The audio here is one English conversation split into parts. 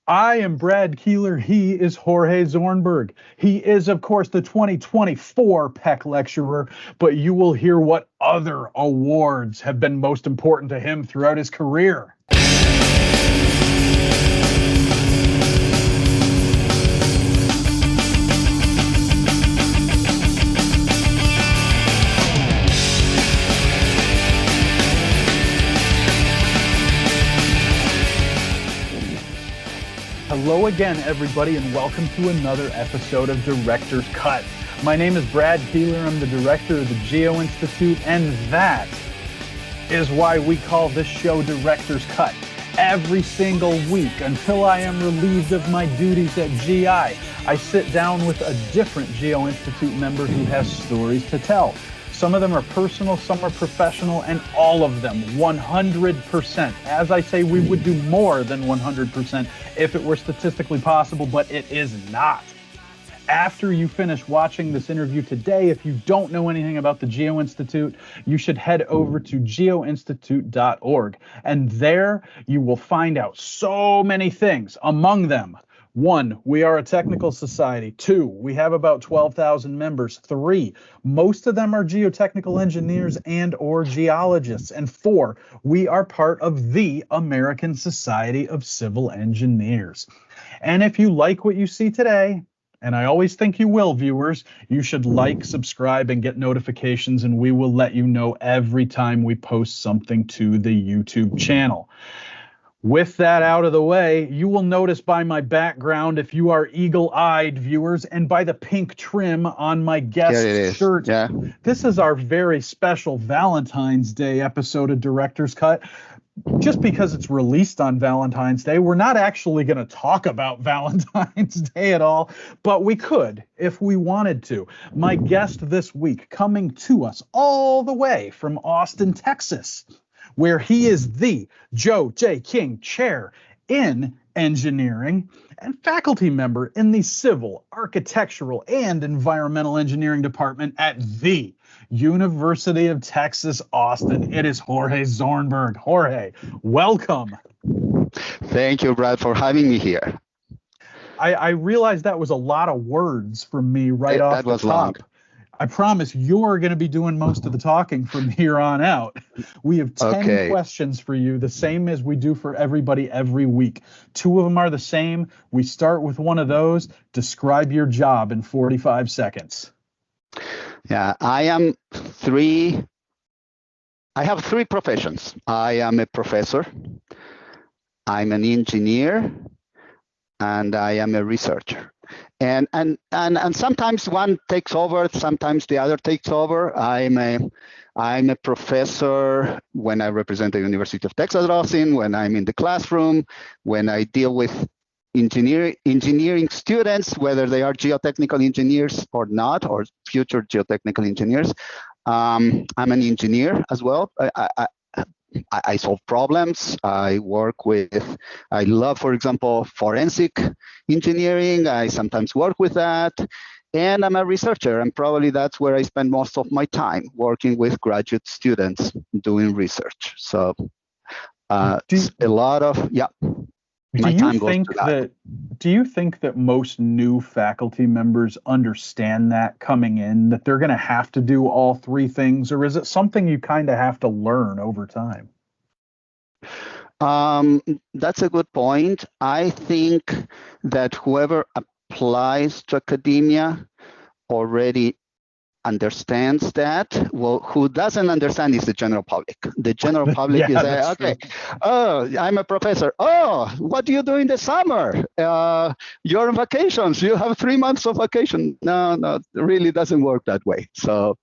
I am Brad Keelor. He is Jorge Zornberg. He is, of course, the 2024 Peck Lecturer, but you will hear what other awards have been most important to him throughout his career. Hello again, everybody, and welcome to another episode of Director's Cut. My name is Brad Keelor. I'm the director of the Geo-Institute, and that is why we call this show Director's Cut. Every single week, until I am relieved of my duties at GI, I sit down with a different Geo-Institute member who has stories to tell. Some of them are personal, some are professional, and all of them 100%. As I say, we would do more than 100% if it were statistically possible, but it is not. After you finish watching this interview today, if you don't know anything about the Geo-Institute, you should head over to geoinstitute.org. And there you will find out so many things. Among them, 1, we are a technical society. 2, we have about 12,000 members. 3, most of them are geotechnical engineers and or geologists. And 4, we are part of the American Society of Civil Engineers. And if you like what you see today, and I always think you will, viewers, you should like, subscribe, and get notifications, and we will let you know every time we post something to the YouTube channel. With that out of the way, you will notice by my background, if you are eagle-eyed viewers, and by the pink trim on my guest shirt, This is our very special Valentine's Day episode of Director's Cut. Just because it's released on Valentine's Day, we're not actually going to talk about Valentine's Day at all, but we could if we wanted to. My guest this week, coming to us all the way from Austin, Texas, where he is the Joe J. King Chair in Engineering and faculty member in the Civil, Architectural, and Environmental Engineering Department at the University of Texas, Austin. It is Jorge Zornberg. Jorge, welcome. Thank you, Brad, for having me here. I realized that was a lot of words from me right off the top. Long. I promise you're going to be doing most of the talking from here on out. We have 10 questions for you, the same as we do for everybody every week. 2 of them are the same. We start with one of those. Describe your job in 45 seconds. Yeah, I have 3 professions. I am a professor, I'm an engineer, and I am a researcher. And sometimes one takes over, sometimes the other takes over. I'm a professor when I represent the University of Texas at Austin, when I'm in the classroom, when I deal with engineering students, whether they are geotechnical engineers or not, or future geotechnical engineers. I'm an engineer as well. I solve problems. I love, for example, forensic engineering. I sometimes work with that. And I'm a researcher, and probably that's where I spend most of my time, working with graduate students doing research. So a lot of, my time goes to that. Do you think that most new faculty members understand that coming in, that they're going to have to do all 3 things, or is it something you kind of have to learn over time? That's a good point. I think that whoever applies to academia already understands that. Well, who doesn't understand is the general public. The general public is okay. Oh, I'm a professor. Oh, what do you do in the summer? You're on vacations. You have 3 months of vacation. No, it really doesn't work that way. So,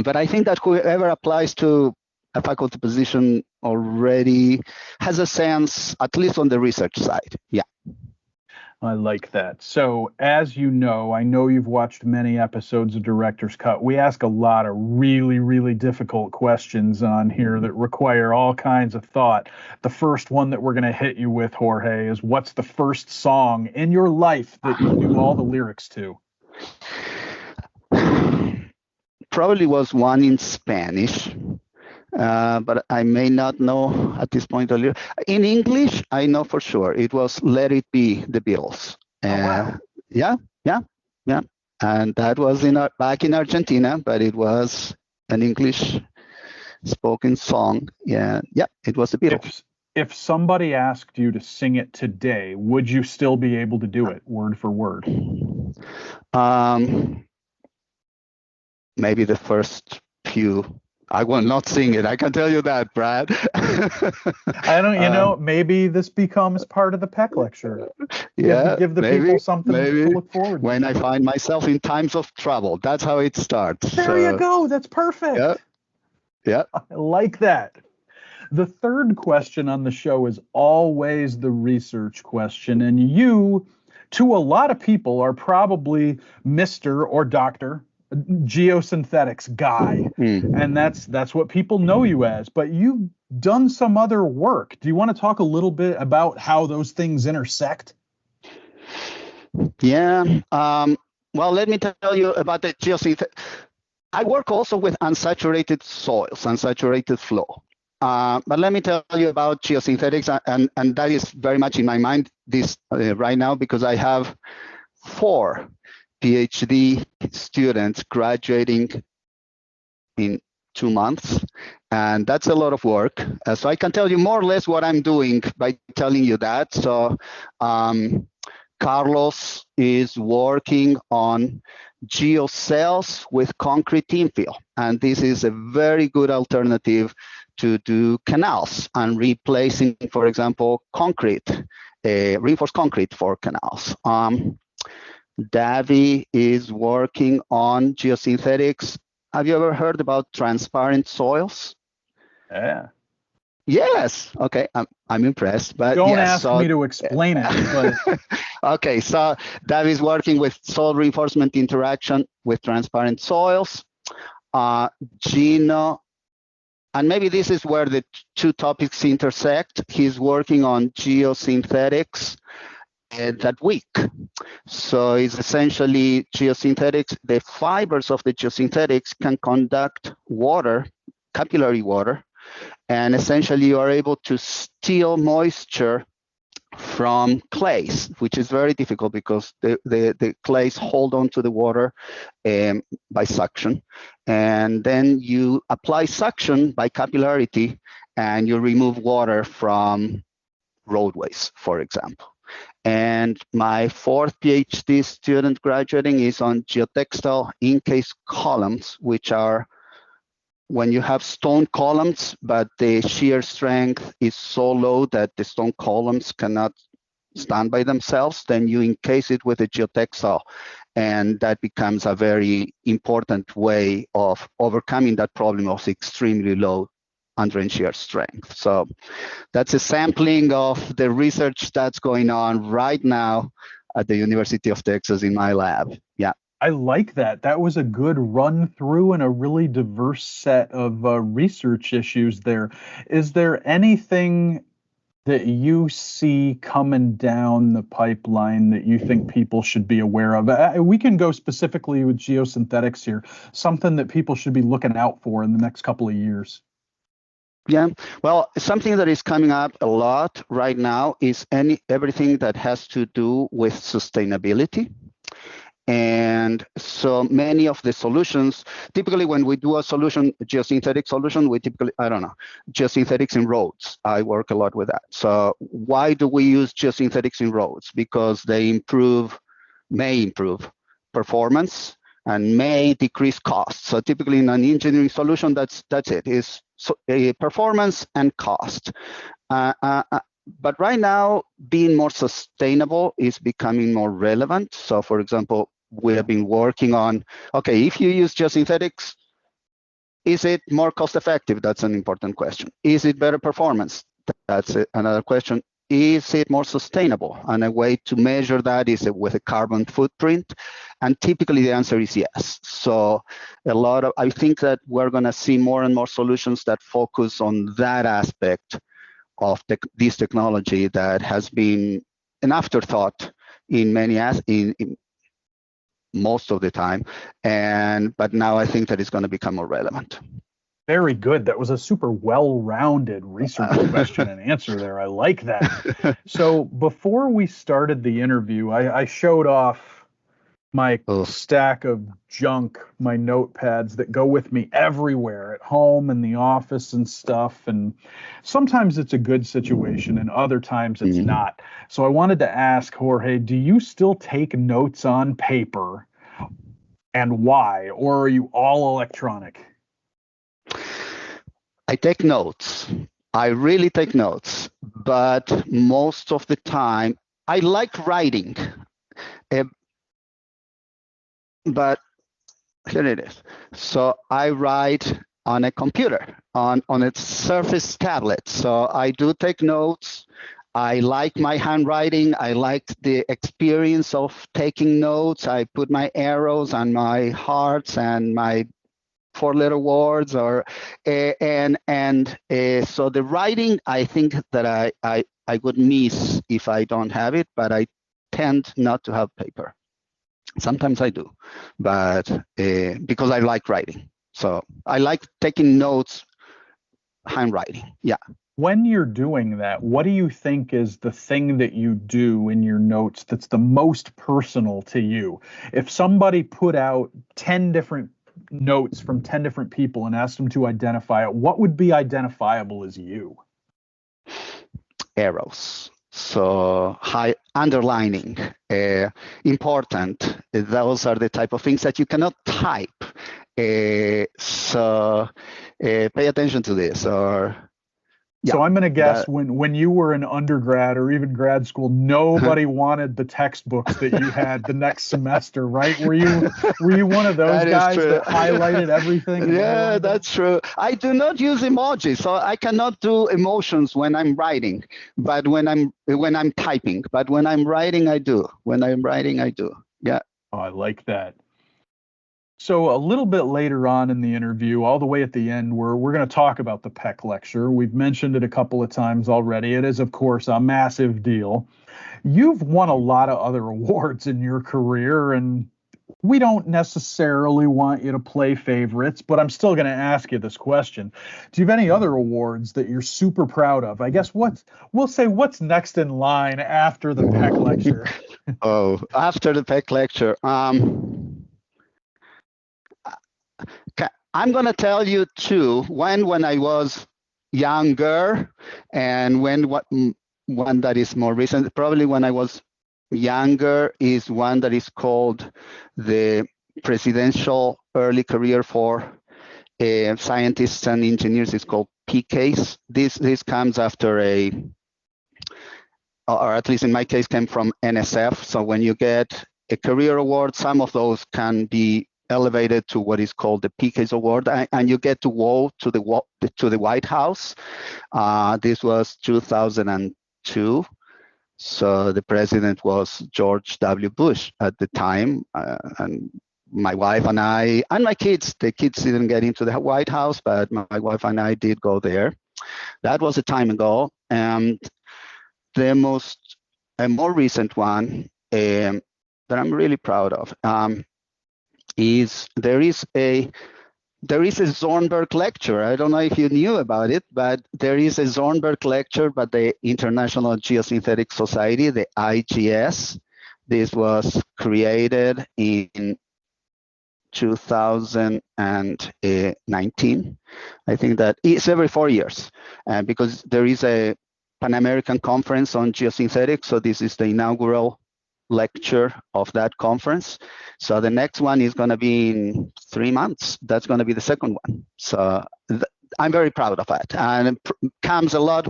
but I think that whoever applies to a faculty position already has a sense, at least on the research side. Yeah. I like that. So as you know, I know you've watched many episodes of Director's Cut. We ask a lot of really, really difficult questions on here that require all kinds of thought. The first one that we're going to hit you with, Jorge, is what's the first song in your life that you knew all the lyrics to? Probably was one in Spanish. but I may not know at this point. In English, I know for sure it was "Let It Be" the Beatles. Oh, wow. Yeah, yeah, yeah. And that was back in Argentina, but it was an English spoken song. Yeah, yeah, it was the Beatles. If somebody asked you to sing it today, would you still be able to do it word for word? Maybe the first few. I will not sing it. I can tell you that, Brad. I don't, maybe this becomes part of the PEC lecture. Yeah, Give the people something to look forward to. When I find myself in times of trouble, that's how it starts. There you go. That's perfect. Yeah, yeah. I like that. The third question on the show is always the research question, and you, to a lot of people, are probably Mr. or Dr. Geosynthetics guy, and that's what people know you as. But you've done some other work. Do you want to talk a little bit about how those things intersect? Yeah. Well, let me tell you about the geosynthetics. I work also with unsaturated soils, unsaturated flow. But let me tell you about geosynthetics, and that is very much in my mind right now, because I have 4 PhD students graduating in 2 months, and that's a lot of work. So I can tell you more or less what I'm doing by telling you that. So Carlos is working on geocells with concrete infill, and this is a very good alternative to do canals and replacing, for example, concrete, reinforced concrete for canals. Davi is working on geosynthetics. Have you ever heard about transparent soils? Yeah. Yes. Okay. I'm impressed. But don't yes, ask me to explain it. But okay. So Davi is working with soil reinforcement interaction with transparent soils. Gino, and maybe this is where the 2 topics intersect. He's working on geosynthetics that week. So it's essentially geosynthetics. The fibers of the geosynthetics can conduct water, capillary water, and essentially you are able to steal moisture from clays, which is very difficult because the clays hold on to the water by suction. And then you apply suction by capillarity and you remove water from roadways, for example. And my 4th PhD student graduating is on geotextile in-case columns, which are when you have stone columns, but the shear strength is so low that the stone columns cannot stand by themselves, then you encase it with a geotextile. And that becomes a very important way of overcoming that problem of extremely low under shear strength. So that's a sampling of the research that's going on right now at the University of Texas in my lab. Yeah. I like that. That was a good run through and a really diverse set of research issues there. Is there anything that you see coming down the pipeline that you think people should be aware of? We can go specifically with geosynthetics here, something that people should be looking out for in the next couple of years. Yeah, well, something that is coming up a lot right now is everything that has to do with sustainability. And so many of the solutions, typically when we do a solution, geosynthetic solution, we typically, geosynthetics in roads. I work a lot with that. So why do we use geosynthetics in roads? Because they may improve performance and may decrease costs. So typically in an engineering solution, that's it, is performance and cost. But right now, being more sustainable is becoming more relevant. So for example, we have been working on, okay, if you use geosynthetics, is it more cost effective? That's an important question. Is it better performance? That's another question. Is it more sustainable? And a way to measure that is with a carbon footprint. And typically the answer is yes. So I think that we're gonna see more and more solutions that focus on that aspect of this technology that has been an afterthought in most of the time, but now I think that it's going to become more relevant. Very good. That was a super well-rounded research question and answer there. I like that. So before we started the interview, I showed off my Oh, stack of junk, my notepads that go with me everywhere at home and the office and stuff. And sometimes it's a good situation and other times it's mm. not. So I wanted to ask Jorge, do you still take notes on paper and why? Or are you all electronic? I take notes. I really take notes, but most of the time I like writing. Uh, but here it is. So I write on a computer, on a Surface tablet. So I do take notes. I like my handwriting. I like the experience of taking notes. I put my arrows and my hearts and my four-letter words, or so the writing, I think that I would miss if I don't have it, but I tend not to have paper. Sometimes I do, but because I like writing. So I like taking notes, handwriting. Yeah. When you're doing that, what do you think is the thing that you do in your notes that's the most personal to you? If somebody put out 10 different notes from 10 different people and asked them to identify it, what would be identifiable as you? Arrows. So high underlining, important. Those are the type of things that you cannot type. So pay attention to this. Or yeah, So I'm going to guess that, when you were in undergrad or even grad school, nobody wanted the textbooks that you had the next semester, right? Were you one of those that is guys true. that highlighted everything? Yeah, that's true. I do not use emojis, so I cannot do emotions when I'm writing, but when I'm typing. But when I'm writing, I do. When I'm writing, I do. Yeah. Oh, I like that. So a little bit later on in the interview, all the way at the end, we're going to talk about the Peck Lecture. We've mentioned it a couple of times already. It is, of course, a massive deal. You've won a lot of other awards in your career, and we don't necessarily want you to play favorites, but I'm still going to ask you this question. Do you have any other awards that you're super proud of? I guess what's next in line after the Peck Lecture? Oh, after the Peck Lecture, I'm going to tell you two. When I was younger, and one that is more recent. Probably when I was younger is one that is called the Presidential Early Career for Scientists and Engineers. It's called PCASE. This comes after or at least in my case, came from NSF. So when you get a career award, some of those can be elevated to what is called the PCASE award, and you get to go to the White House. This was 2002. So the president was George W. Bush at the time, and my wife and I, and my kids, the kids didn't get into the White House, but my wife and I did go there. That was a time ago. And a more recent one that I'm really proud of is there is a Zornberg lecture. I don't know if you knew about it, but there is a Zornberg lecture by the International Geosynthetics Society, the IGS. This was created in 2019. I think that it's every 4 years, because there is a Pan American Conference on Geosynthetics. So this is the inaugural lecture of that conference. So the next one is going to be in 3 months. That's going to be the second one. So I'm very proud of that, and it comes a lot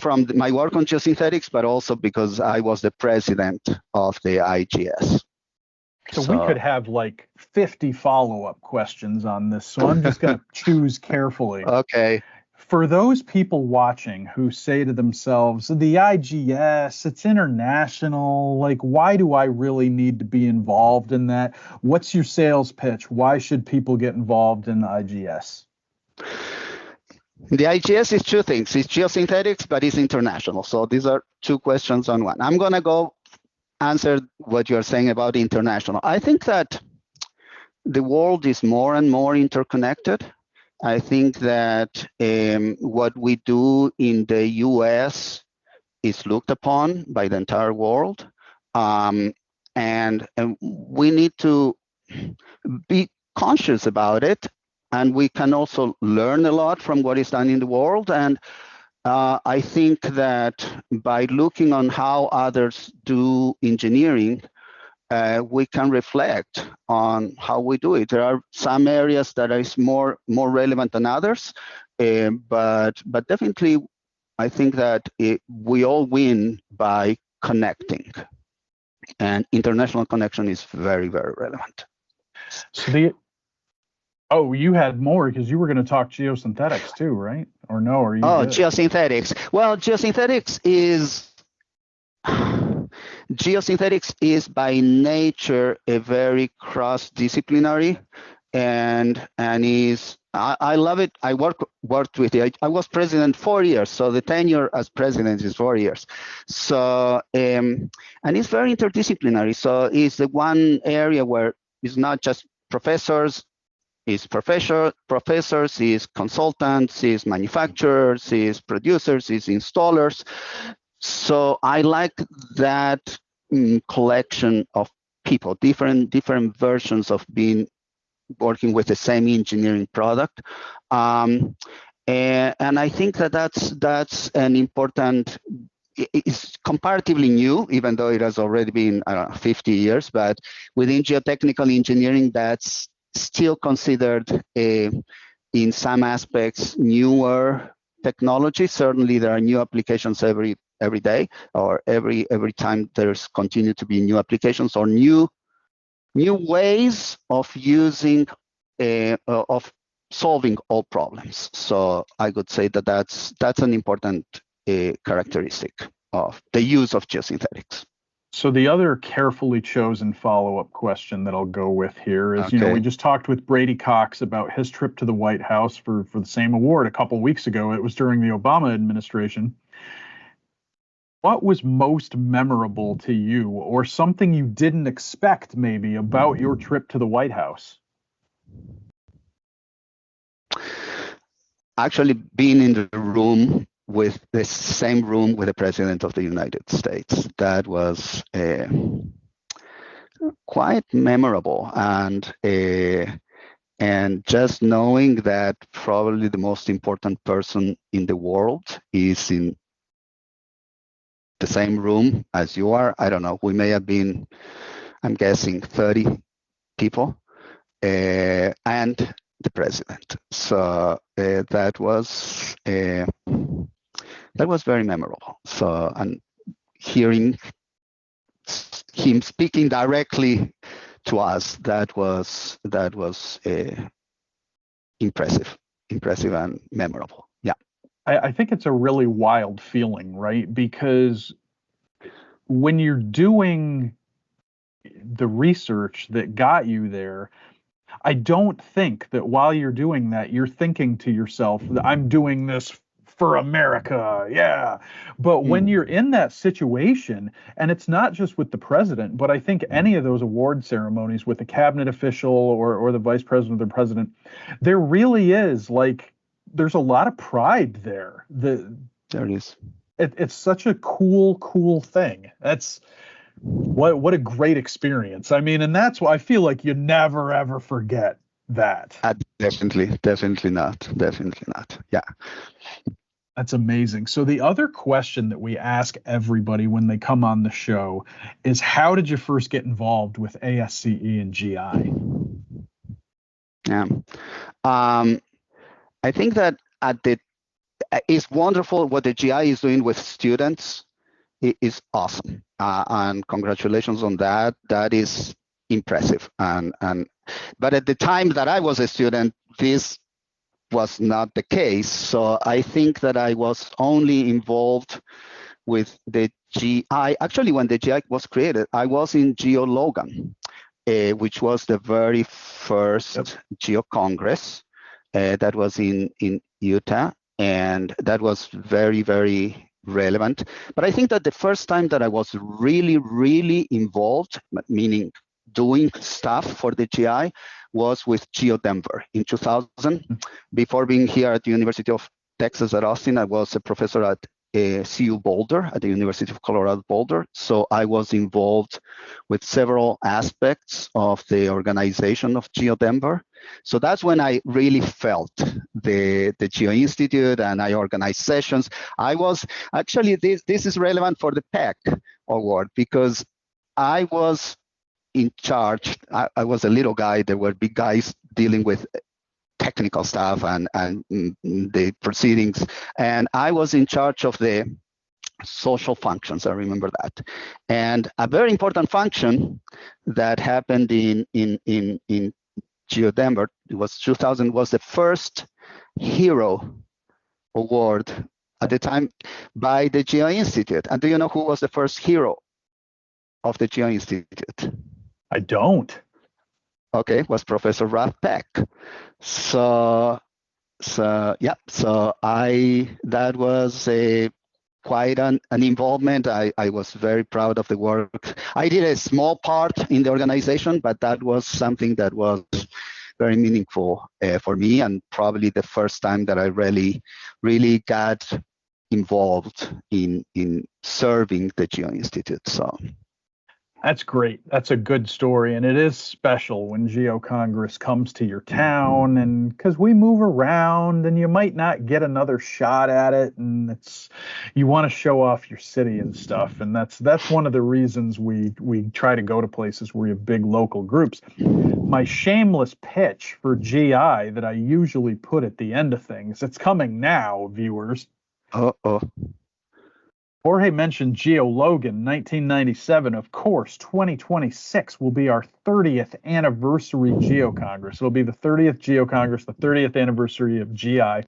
from my work on geosynthetics, but also because I was the president of the IGS. So we could have like 50 follow-up questions on this, so I'm just going to choose carefully. Okay. For those people watching who say to themselves, the IGS, it's international, like, why do I really need to be involved in that? What's your sales pitch? Why should people get involved in the IGS? The IGS is two things. It's geosynthetics, but it's international. So these are two questions on one. I'm going to go answer what you're saying about international. I think that the world is more and more interconnected. I think that what we do in the US is looked upon by the entire world. And we need to be conscious about it. And we can also learn a lot from what is done in the world. And I think that by looking on how others do engineering, we can reflect on how we do it. There are some areas that is more relevant than others, but definitely, I think that we all win by connecting, and international connection is very, very relevant. So you had more because you were going to talk geosynthetics too, right? Or no? Are you? Oh, good? geosynthetics. Well, geosynthetics is by nature a very cross-disciplinary, and is I love it. I worked with it. I was president 4 years, so the tenure as president is 4 years. So and it's very interdisciplinary. So it's the one area where it's not just professors. It's professors, is consultants, is manufacturers, is producers, is installers. So I like that collection of people, different versions of working with the same engineering product. And I think that that's an important, it's comparatively new, even though it has already been 50 years, but within geotechnical engineering, that's still considered in some aspects newer technology. Certainly there are new applications every day, or every time there's continue to be new applications or new ways of using of solving all problems. So I would say that that's an important characteristic of the use of geosynthetics. So the other carefully chosen follow-up question that I'll go with here is, Okay. we just talked with Brady Cox about his trip to the White House for the same award a couple weeks ago. It was during the Obama administration. What was most memorable to you, or something you didn't expect maybe about your trip to the White House? Actually, being in the room with the same room with the President of the United States, that was quite memorable, and just knowing that probably the most important person in the world is in the same room as you are. I don't know, we may have been, I'm guessing, 30 people, and the president. So that was very memorable. So, and hearing him speaking directly to us, that was impressive and memorable. Yeah. I think it's a really wild feeling, right? Because when you're doing the research that got you there, I don't think that while you're doing that, you're thinking to yourself, I'm doing this for America, yeah. But when you're in that situation, and it's not just with the president, but I think any of those award ceremonies with a cabinet official or the vice president or the president, there really is, like, there's a lot of pride there. There it is. It's such a cool thing. That's what a great experience. I mean, and that's why I feel like you never ever forget that. Definitely not. Yeah. That's amazing. So the other question that we ask everybody when they come on the show is, how did you first get involved with ASCE and GI? Yeah. I think that it's wonderful what the GI is doing with students. It is awesome, and congratulations on that. That is impressive. But at the time that I was a student, this was not the case. So I think that I was only involved with the GI. Actually, when the GI was created, I was in Geo Logan, which was the very first Geo Congress that was in Utah, and that was very, very relevant. But I think that the first time that I was really involved, meaning doing stuff for the GI was with Geo Denver in 2000. Before being here at the University of Texas at Austin, I was a professor at CU Boulder at the University of Colorado Boulder. So I was involved with several aspects of the organization of Geo Denver. So that's when I really felt the Geo-Institute, and I organized sessions. I was actually, this is relevant for the PEC award because I was in charge. I was a little guy. There were big guys dealing with technical stuff and the proceedings, and I was in charge of the social functions. I remember that. And a very important function that happened in Geo Denver, it was 2000, was the first Hero Award at the time by the Geo-Institute. And do you know who was the first hero of the Geo-Institute? I don't. Okay, was Professor Ralph Peck. So yeah, so that was quite an involvement. I was very proud of the work. I did a small part in the organization, but that was something that was very meaningful for me, and probably the first time that I really got involved in serving the Geo-Institute. So. That's great. That's a good story. And it is special when Geo Congress comes to your town, and because we move around and you might not get another shot at it. And you want to show off your city and stuff. And that's one of the reasons we try to go to places where you have big local groups. My shameless pitch for GI that I usually put at the end of things, it's coming now, viewers. Uh-oh. Jorge mentioned Geo Logan, 1997. Of course, 2026 will be our 30th anniversary Geo Congress. It'll be the 30th Geo Congress, the 30th anniversary of GI.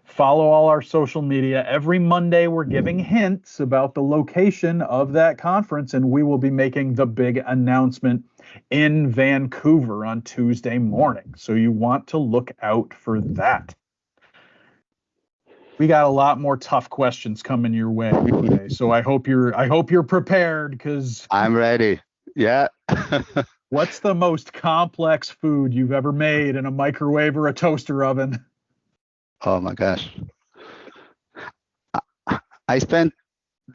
Follow all our social media. Every Monday, we're giving hints about the location of that conference, and we will be making the big announcement in Vancouver on Tuesday morning. So you want to look out for that. We got a lot more tough questions coming your way today, so I hope you're prepared, because I'm ready. Yeah. What's the most complex food you've ever made in a microwave or a toaster oven? Oh my gosh. I spent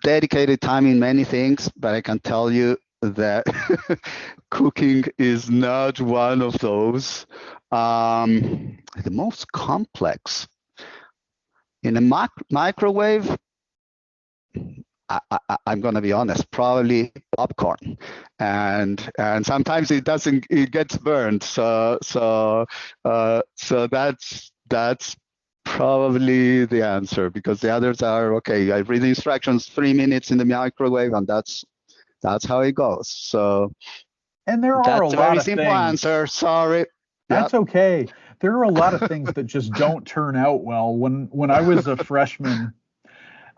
dedicated time in many things, but I can tell you that cooking is not one of those. The most complex. In a microwave, I'm going to be honest, probably popcorn, and sometimes it gets burned. So that's probably the answer, because the others are okay. I read the instructions, 3 minutes in the microwave, and that's how it goes. So, and there are that's a very lot of simple things. answer. Sorry. That's okay. There are a lot of things that just don't turn out well. When I was a freshman,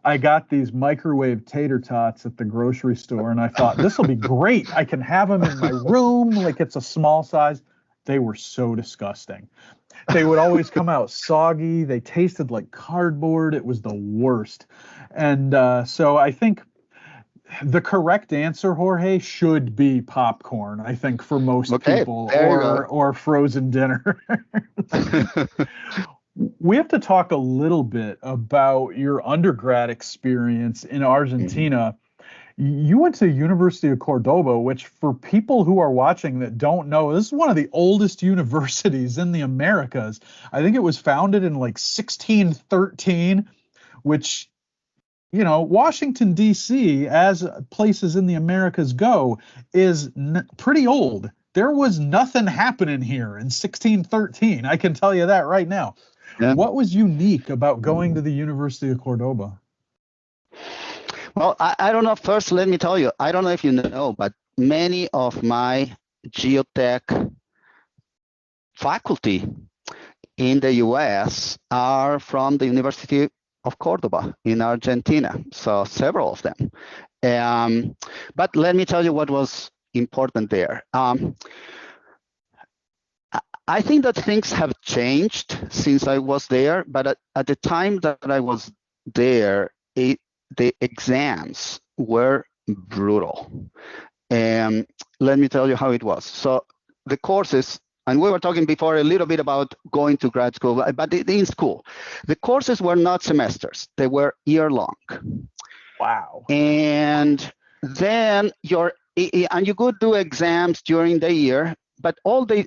I got these microwave tater tots at the grocery store, and I thought, this will be great. I can have them in my room, like it's a small size. They were so disgusting. They would always come out soggy. They tasted like cardboard. It was the worst. And so I think the correct answer, Jorge, should be popcorn, I think, for most people, or frozen dinner. We have to talk a little bit about your undergrad experience in Argentina. You went to the University of Cordoba, which, for people who are watching that don't know, this is one of the oldest universities in the Americas. I think it was founded in like 1613, which, you know, Washington, D.C., as places in the Americas go, is pretty old. There was nothing happening here in 1613. I can tell you that right now. Yeah. What was unique about going to the University of Cordoba? Well, I don't know. First, let me tell you, I don't know if you know, but many of my geotech faculty in the U.S. are from the University of Cordoba in Argentina, so several of them. But let me tell you what was important there. I think that things have changed since I was there, but at the time that I was there, the exams were brutal. let me tell you how it was. So the courses, and we were talking before a little bit about going to grad school, but in school, the courses were not semesters; they were year-long. Wow. And then you could do exams during the year, but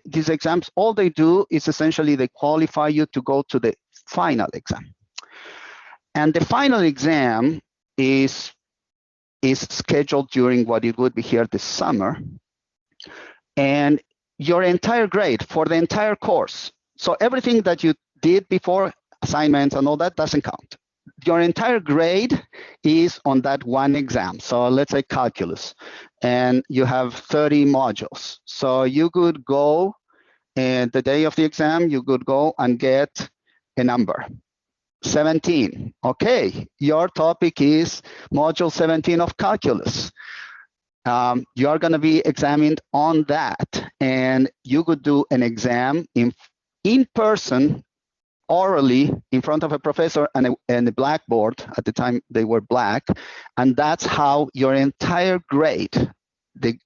these exams, all they do is essentially they qualify you to go to the final exam. And the final exam is scheduled during what it would be here this summer. And your entire grade for the entire course, so everything that you did before, assignments and all that, doesn't count. Your entire grade is on that one exam. So let's say calculus, and you have 30 modules. So you could go, and the day of the exam, you could go and get a number. 17. Okay, your topic is module 17 of calculus. You are going to be examined on that, and you could do an exam in person, orally, in front of a professor and a blackboard. At the time, they were black, and that's how your entire grade, the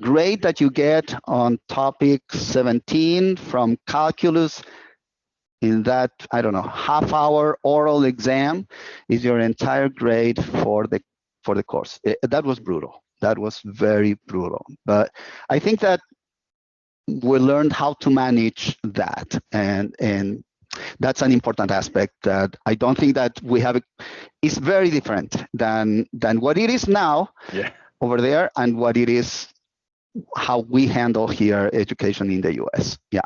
grade that you get on topic 17 from calculus, in that, I don't know, half-hour oral exam, is your entire grade for the course. That was brutal. That was very brutal. But I think that we learned how to manage that, and that's an important aspect that I don't think that we have. It's very different than what it is now over there, and what it is, how we handle here education in the US. Yeah.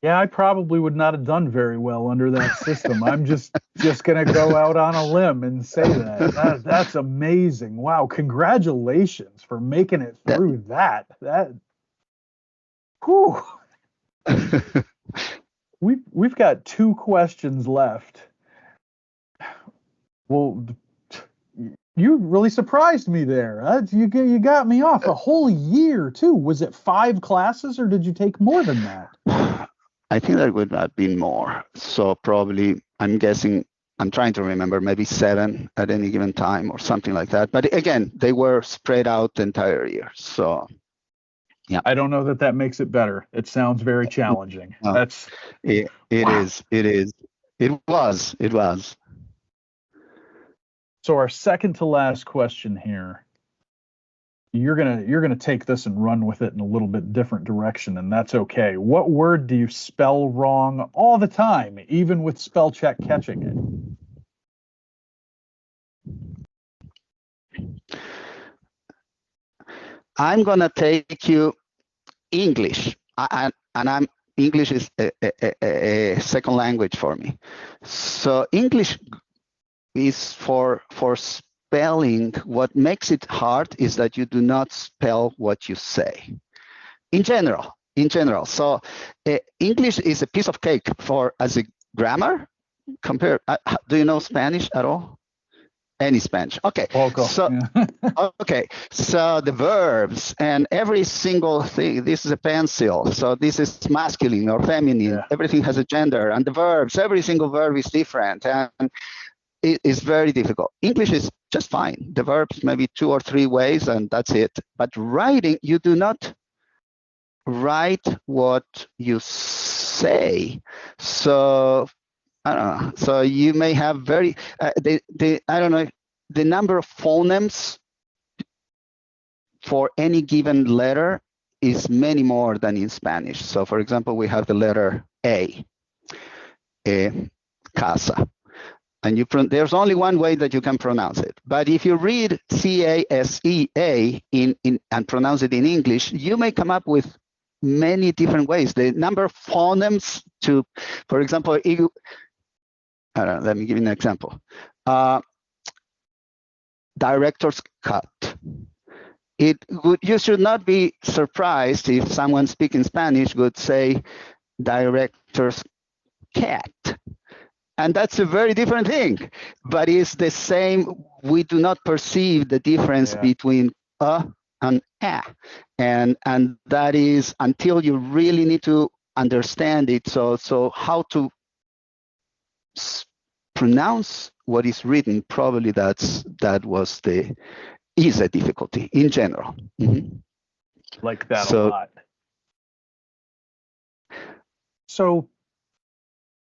Yeah, I probably would not have done very well under that system. I'm just going to go out on a limb and say that. That's amazing. Wow, congratulations for making it through that. Whew. We've got 2 questions left. Well, you really surprised me there. You got me off a whole year too. Was it 5 classes, or did you take more than that? I think that would have been more. So probably, I'm guessing, I'm trying to remember, maybe 7 at any given time or something like that. But again, they were spread out the entire year. So, yeah. I don't know that makes it better. It sounds very challenging. No, it was. So our second to last question here. You're gonna take this and run with it in a little bit different direction, and that's okay. What word do you spell wrong all the time, even with spell check catching it? I'm gonna take you English, and English is a second language for me. So English is for spelling. What makes it hard is that you do not spell what you say. In general. So English is a piece of cake as a grammar. Do you know Spanish at all? Any Spanish? Okay. So okay. So the verbs and every single thing. This is a pencil. So this is masculine or feminine. Yeah. Everything has a gender, and the verbs. Every single verb is different, and it is very difficult. English is just fine. The verbs maybe 2 or 3 ways, and that's it. But writing, you do not write what you say. So I don't know. So you may have very I don't know, the number of phonemes for any given letter is many more than in Spanish. So for example, we have the letter A, casa. And there's only one way that you can pronounce it. But if you read C-A-S-E-A and pronounce it in English, you may come up with many different ways. The number of phonemes for example, let me give you an example. Director's cut. You should not be surprised if someone speaking Spanish would say director's cat. And that's a very different thing, but it's the same. We do not perceive the difference between and a, and that is until you really need to understand it. So how to pronounce what is written, probably is a difficulty in general. Mm-hmm. Like that a So, lot. So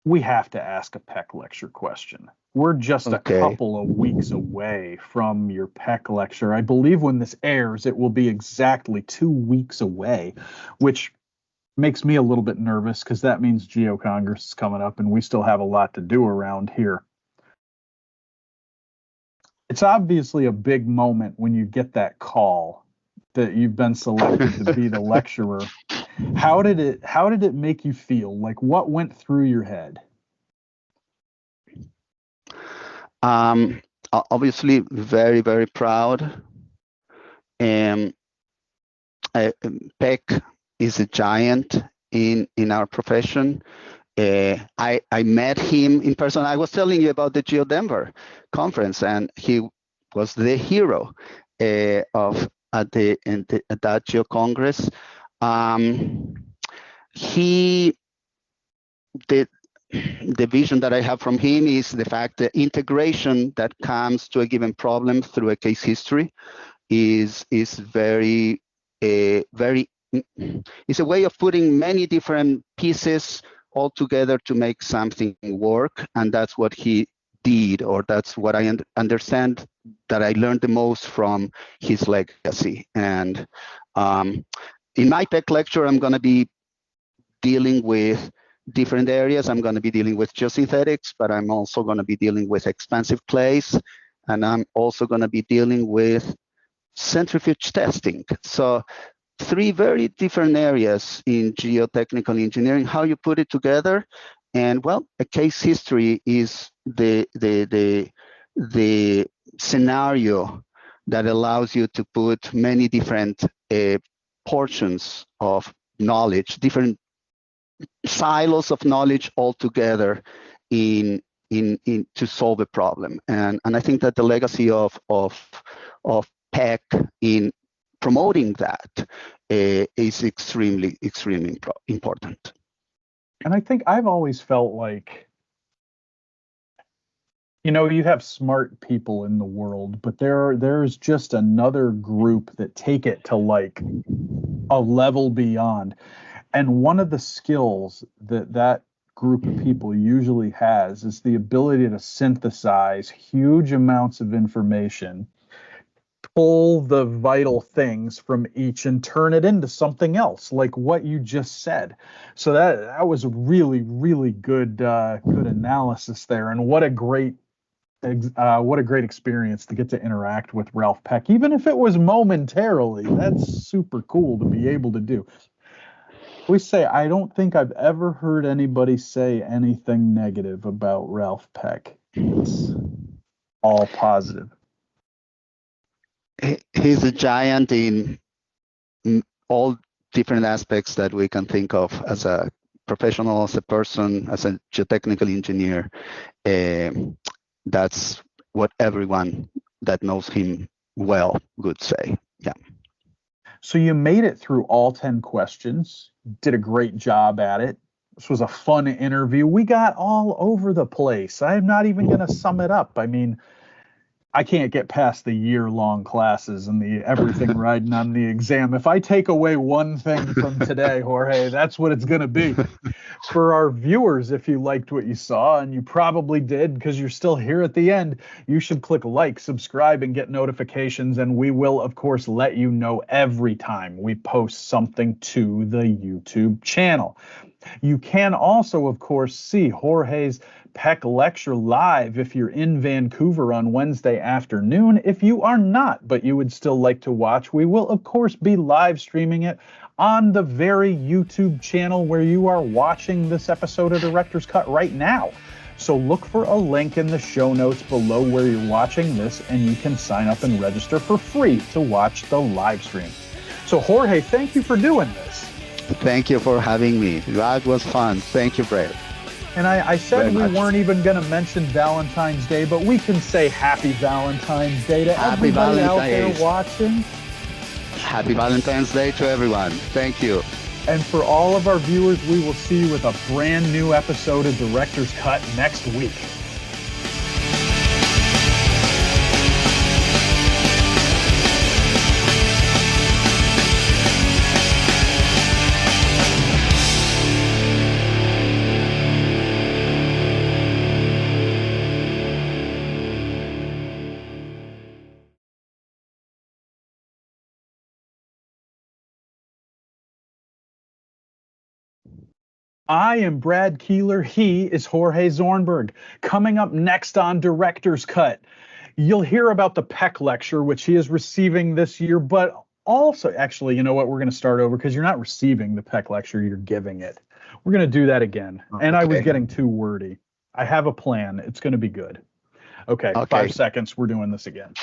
we have to ask a PEC lecture question. We're just a okay. couple of weeks away from your PEC lecture. I believe when this airs, it will be exactly 2 weeks away, which makes me a little bit nervous because that means Geo Congress is coming up and we still have a lot to do around here. It's obviously a big moment when you get that call that you've been selected to be the lecturer. How did it make you feel? Like, what went through your head? Obviously, very, very proud. And PEC is a giant in our profession. I met him in person. I was telling you about the Geo Denver conference, and he was the hero at that Geo Congress. The vision that I have from him is the fact that integration that comes to a given problem through a case history is very it's a way of putting many different pieces all together to make something work, and that's what he did, or that's what I understand that I learned the most from his legacy. And in my PEC lecture, I'm going to be dealing with different areas. I'm going to be dealing with geosynthetics, but I'm also going to be dealing with expansive clays, and I'm also going to be dealing with centrifuge testing. So 3 very different areas in geotechnical engineering, how you put it together. And well, a case history is the scenario that allows you to put many different portions of knowledge, different silos of knowledge all together in to solve a problem. And I think that the legacy of PEC in promoting that is extremely important. And I think I've always felt like, you have smart people in the world, but there's just another group that take it to like a level beyond. And one of the skills that group of people usually has is the ability to synthesize huge amounts of information, pull the vital things from each and turn it into something else, like what you just said. So that was really, really good analysis there. And what a great experience to get to interact with Ralph Peck, even if it was momentarily. That's super cool to be able to do. I don't think I've ever heard anybody say anything negative about Ralph Peck. It's all positive. He's a giant in all different aspects that we can think of as a professional, as a person, as a geotechnical engineer. That's what everyone that knows him well would say. Yeah. So you made it through all 10 questions, did a great job at it. This was a fun interview. We got all over the place. I'm not even going to sum it up. I mean, I can't get past the year-long classes and the everything riding on the exam. If I take away one thing from today, Jorge, that's what it's going to be. For our viewers, if you liked what you saw, and you probably did because you're still here at the end, you should click like, subscribe, and get notifications. And we will, of course, let you know every time we post something to the YouTube channel. You can also, of course, see Jorge's PEC Lecture live if you're in Vancouver on Wednesday afternoon. If you are not, but you would still like to watch, we will, of course, be live streaming it on the very YouTube channel where you are watching this episode of Director's Cut right now. So look for a link in the show notes below where you're watching this, and you can sign up and register for free to watch the live stream. So Jorge, thank you for doing this. Thank you for having me. That was fun. Thank you, Brad. And I said we weren't even going to mention Valentine's Day, but we can say Happy Valentine's Day to everybody out there watching. Happy Valentine's Day to everyone. Thank you. And for all of our viewers, we will see you with a brand new episode of Director's Cut next week. I am Brad Keelor. He is Jorge Zornberg. Coming up next on Director's Cut, you'll hear about the Peck Lecture, which he is receiving this year, but also, actually, you know what? We're going to start over because you're not receiving the Peck Lecture, you're giving it. We're going to do that again. And I was getting too wordy. I have a plan. It's going to be good. Okay, 5 seconds. We're doing this again.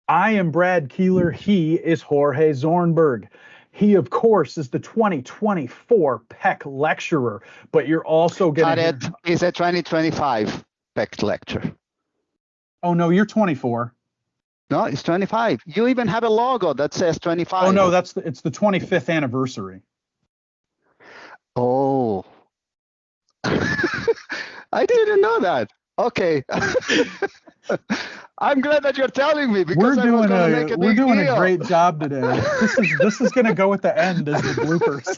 I am Brad Keelor. He is Jorge Zornberg. He, of course, is the 2024 Peck Lecturer, but you're also going to... It's a 2025 Peck Lecture. Oh, no, you're 24. No, it's 25. You even have a logo that says 25. Oh, no, it's the 25th anniversary. Oh. I didn't know that. Okay. I'm glad that you're telling me because we're doing a great job today. This is going to go at the end as the bloopers.